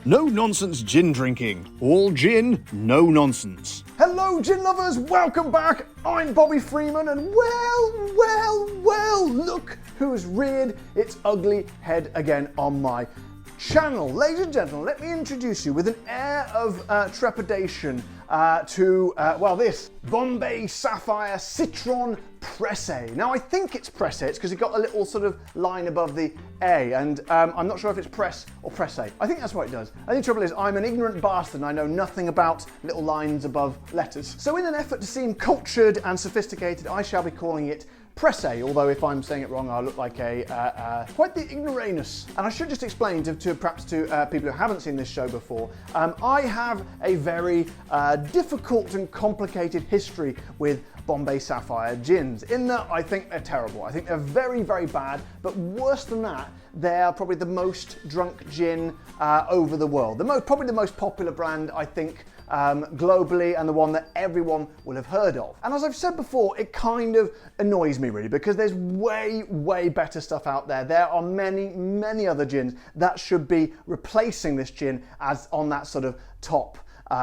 No nonsense gin drinking. All gin, no nonsense. Hello gin lovers, welcome back. I'm Bobby Freeman and well, look who's reared its ugly head again on my channel. Ladies and gentlemen, let me introduce you with an air of trepidation to this Bombay Sapphire Citron Presse. Now I think it's Presse, it's because it got a little sort of line above the A, and I'm not sure if it's Presse or Presse. I think that's what it does. I think the trouble is I'm an ignorant bastard and I know nothing about little lines above letters. So in an effort to seem cultured and sophisticated, I shall be calling it Presse, although if I'm saying it wrong, I look like quite the ignoramus. And I should just explain to people who haven't seen this show before, I have a very difficult and complicated history with Bombay Sapphire gins, in that I think they're terrible. I think they're very, very bad, but worse than that, they're probably the most drunk gin over the world. Probably the most popular brand, I think, globally, and the one that everyone will have heard of. And as I've said before, it kind of annoys me really, because there's way better stuff out there. There are many other gins that should be replacing this gin as on that sort of top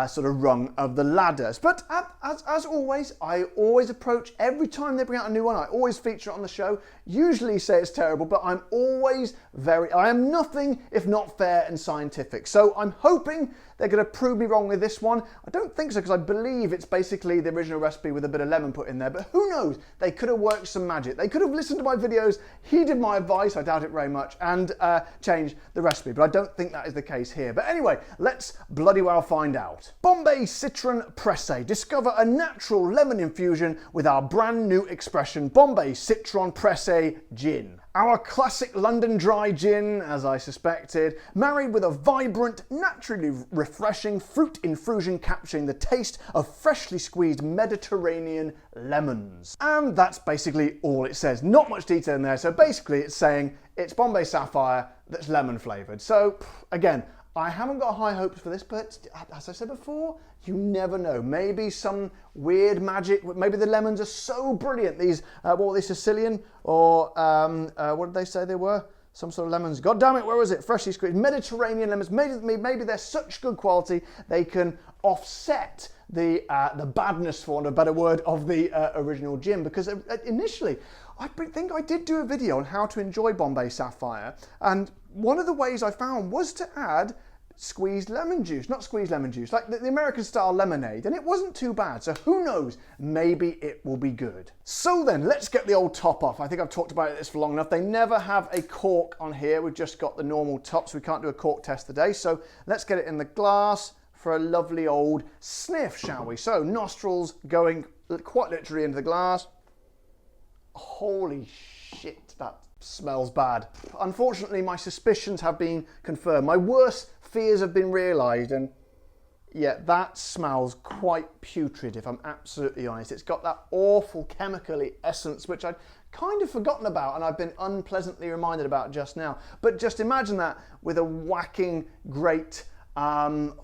sort of rung of the ladders. But as always, I always approach, every time they bring out a new one, I always feature it on the show, usually say it's terrible, but I am nothing if not fair and scientific. So I'm hoping they're going to prove me wrong with this one. I don't think so, because I believe it's basically the original recipe with a bit of lemon put in there, but who knows? They could have worked some magic. They could have listened to my videos, heeded my advice, I doubt it very much, and changed the recipe, but I don't think that is the case here. But anyway, let's bloody well find out. Bombay Citron Presse. Discover a natural lemon infusion with our brand new expression, Bombay Citron Presse Gin. Our classic London dry gin, as I suspected, married with a vibrant, naturally refreshing fruit infusion capturing the taste of freshly squeezed Mediterranean lemons. And that's basically all it says. Not much detail in there, so basically it's saying it's Bombay Sapphire that's lemon flavoured. So, again, I haven't got high hopes for this, but as I said before, you never know. Maybe some weird magic, maybe the lemons are so brilliant. These, what were they, Sicilian? Or, what did they say they were? Some sort of lemons. God damn it, where was it? Freshly squeezed. Mediterranean lemons. Maybe they're such good quality, they can offset the badness, for want of a better word, of the original gin. Because initially, I think I did do a video on how to enjoy Bombay Sapphire, and one of the ways I found was to add squeezed lemon juice, not squeezed lemon juice, like the American style lemonade, and it wasn't too bad, so who knows, maybe it will be good. So then, let's get the old top off. I think I've talked about this for long enough. They never have a cork on here, we've just got the normal top, so we can't do a cork test today, so let's get it in the glass for a lovely old sniff, shall we? So, nostrils going quite literally into the glass. Holy shit, that smells bad. Unfortunately, my suspicions have been confirmed. My worst fears have been realised, and yeah, that smells quite putrid, if I'm absolutely honest. It's got that awful chemically essence, which I'd kind of forgotten about, and I've been unpleasantly reminded about just now. But just imagine that with a whacking great lump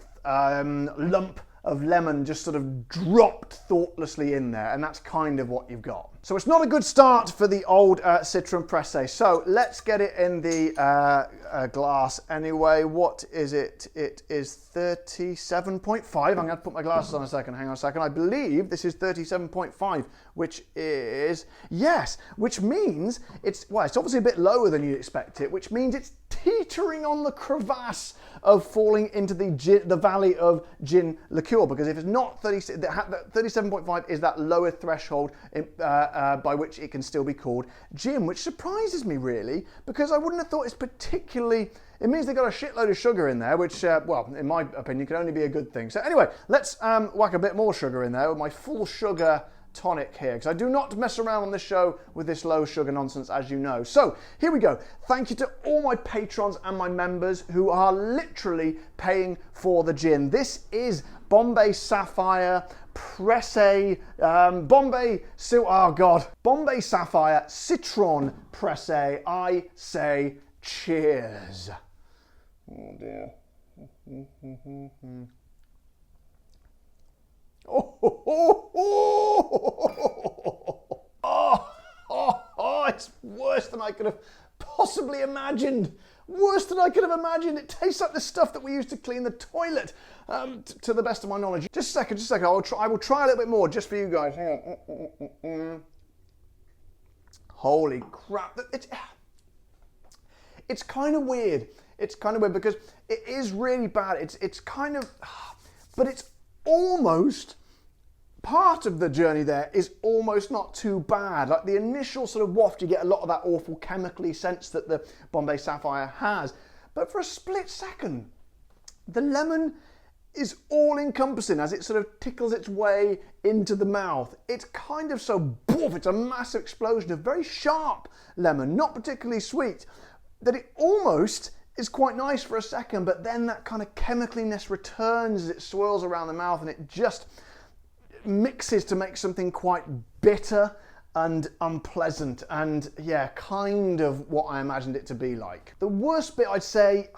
of lemon just sort of dropped thoughtlessly in there, and that's kind of what you've got. So it's not a good start for the old Citron Presse. So let's get it in the glass anyway. What is it? It is 37.5. I'm going to put my glasses on a second. Hang on a second. I believe this is 37.5, which is, yes, which means it's obviously a bit lower than you'd expect it, which means it's teetering on the crevasse of falling into the valley of gin liqueur, because if it's not 37.5 is that lower threshold by which it can still be called gin, which surprises me really, because I wouldn't have thought it's particularly, it means they've got a shitload of sugar in there, which, well, in my opinion, can only be a good thing. So anyway, let's whack a bit more sugar in there with my full sugar tonic here, because I do not mess around on this show with this low sugar nonsense, as you know. So here we go. Thank you to all my patrons and my members who are literally paying for the gin. This is Bombay Sapphire Presse, Bombay Sapphire Citron Presse. I say cheers. Oh dear. Oh, it's worse than I could have possibly imagined. worse than I could have imagined. It tastes like the stuff that we use to clean the toilet, to the best of my knowledge. Just a second. I will try a little bit more just for you guys. Hang on. Holy crap. It's kind of weird. It's kind of weird because it is really bad. It's kind of, but it's almost, part of the journey there is almost not too bad. Like the initial sort of waft, you get a lot of that awful chemically sense that the Bombay Sapphire has. But for a split second, the lemon is all encompassing as it sort of tickles its way into the mouth. It's kind of so boof, it's a massive explosion of very sharp lemon, not particularly sweet, that it almost is quite nice for a second, but then that kind of chemicaliness returns as it swirls around the mouth and it just mixes to make something quite bitter and unpleasant, and yeah, kind of what I imagined it to be like. The worst bit, I'd say,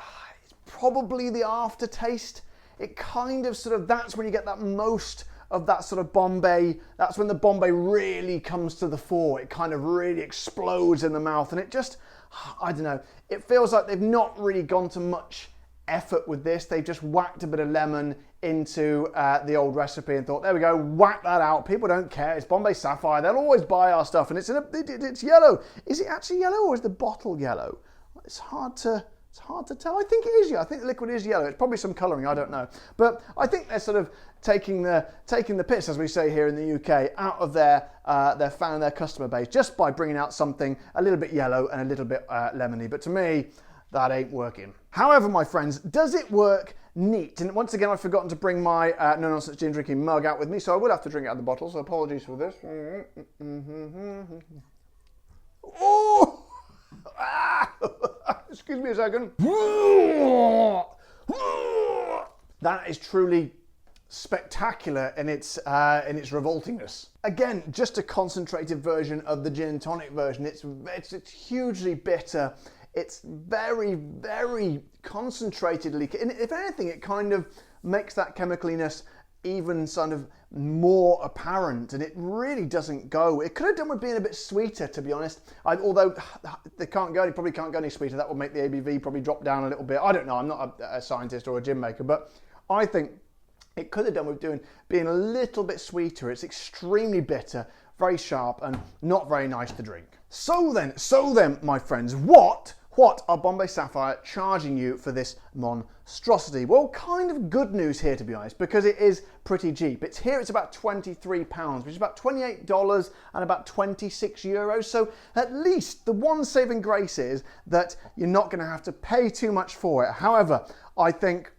is probably the aftertaste. It kind of sort of, that's when you get that most of that sort of Bombay, that's when the Bombay really comes to the fore. It kind of really explodes in the mouth, and it just, I don't know, it feels like they've not really gone to much effort with this. They've just whacked a bit of lemon into the old recipe and thought, there we go, whack that out. People don't care. It's Bombay Sapphire. They'll always buy our stuff, and it's yellow. Is it actually yellow, or is the bottle yellow? It's hard to tell. I think it is yellow. I think the liquid is yellow. It's probably some colouring, I don't know. But I think they're sort of taking the piss, as we say here in the UK, out of their fan, their customer base, just by bringing out something a little bit yellow and a little bit lemony. But to me, that ain't working. However, my friends, does it work? Neat. And once again, I've forgotten to bring my no-nonsense gin drinking mug out with me, so I will have to drink out of the bottle, so apologies for this. Oh! Excuse me a second. That is truly spectacular in its revoltingness. Again, just a concentrated version of the gin and tonic version. It's hugely bitter. It's very, very concentratedly, and if anything, it kind of makes that chemicaliness even sort of more apparent, and it really doesn't go. It could have done with being a bit sweeter, to be honest. Although they probably can't go any sweeter. That would make the ABV probably drop down a little bit. I don't know. I'm not a scientist or a gin maker, but I think it could have done with being a little bit sweeter. It's extremely bitter, very sharp, and not very nice to drink. So then, my friends, what are Bombay Sapphire charging you for this monstrosity? Well, kind of good news here, to be honest, because it is pretty cheap. It's about £23, which is about $28 and about €26. So at least the one saving grace is that you're not going to have to pay too much for it. However, I think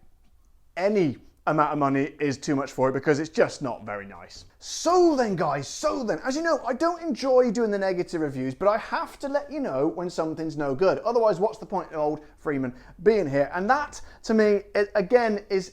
any amount of money is too much for it because it's just not very nice. So then, guys, as you know, I don't enjoy doing the negative reviews, but I have to let you know when something's no good. Otherwise, what's the point of old Freeman being here? And that, to me, again, is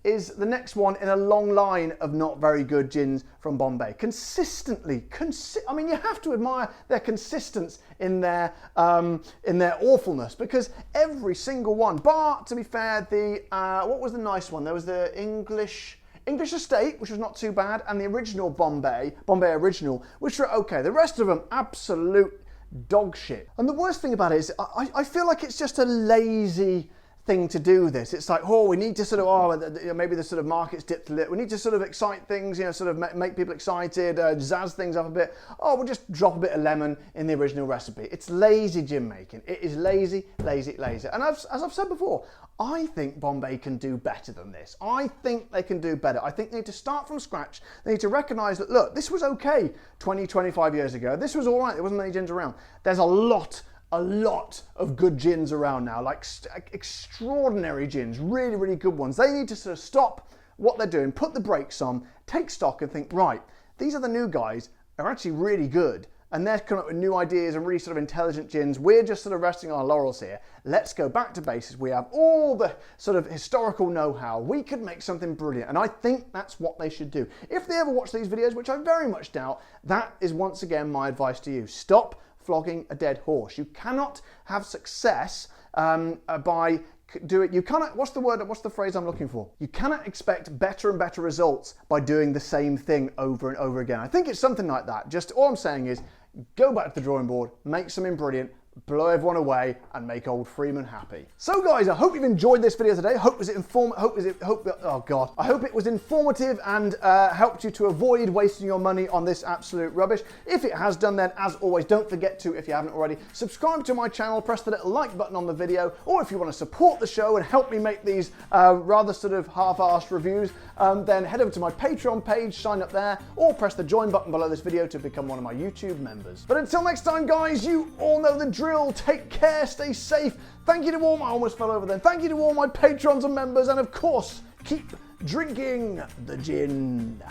the next one in a long line of not very good gins from Bombay. I mean, you have to admire their consistence in their awfulness, because every single one, bar, to be fair, what was the nice one? There was the English Estate, which was not too bad, and the original Bombay Original, which were okay. The rest of them, absolute dog shit. And the worst thing about it is, I feel like it's just a lazy thing to do this. It's like, we need to sort of, maybe the sort of market's dipped a little. We need to sort of excite things, sort of make people excited, zazz things up a bit. We'll just drop a bit of lemon in the original recipe. It's lazy gin making. It is lazy. And as I've said before, I think Bombay can do better than this. I think they can do better. I think they need to start from scratch. They need to recognise that, look, this was okay 20, 25 years ago. This was all right. There wasn't many gins around. There's a lot of good gins around now, like extraordinary gins, really, really good ones. They need to sort of stop what they're doing, put the brakes on, take stock and think, right, these are the new guys, are actually really good, and they're coming up with new ideas and really sort of intelligent gins. We're just sort of resting on our laurels here. Let's go back to basics. We have all the sort of historical know-how. We could make something brilliant, and I think that's what they should do. If they ever watch these videos, which I very much doubt, that is once again my advice to you. Stop flogging a dead horse. You cannot have success by doing. You cannot. What's the phrase I'm looking for? You cannot expect better and better results by doing the same thing over and over again. I think it's something like that. Just all I'm saying is, go back to the drawing board, make something brilliant, blow everyone away and make old Freeman happy. So guys, I hope you've enjoyed this video today. I hope it was informative and helped you to avoid wasting your money on this absolute rubbish. If it has done, then as always, don't forget to, if you haven't already, subscribe to my channel, press the little like button on the video, or if you want to support the show and help me make these rather sort of half-arsed reviews, then head over to my Patreon page, sign up there, or press the join button below this video to become one of my YouTube members. But until next time guys, you all know the drill. Take care, stay safe. Thank you to all my, I almost fell over then. Thank you to all my patrons and members, and of course, keep drinking the gin.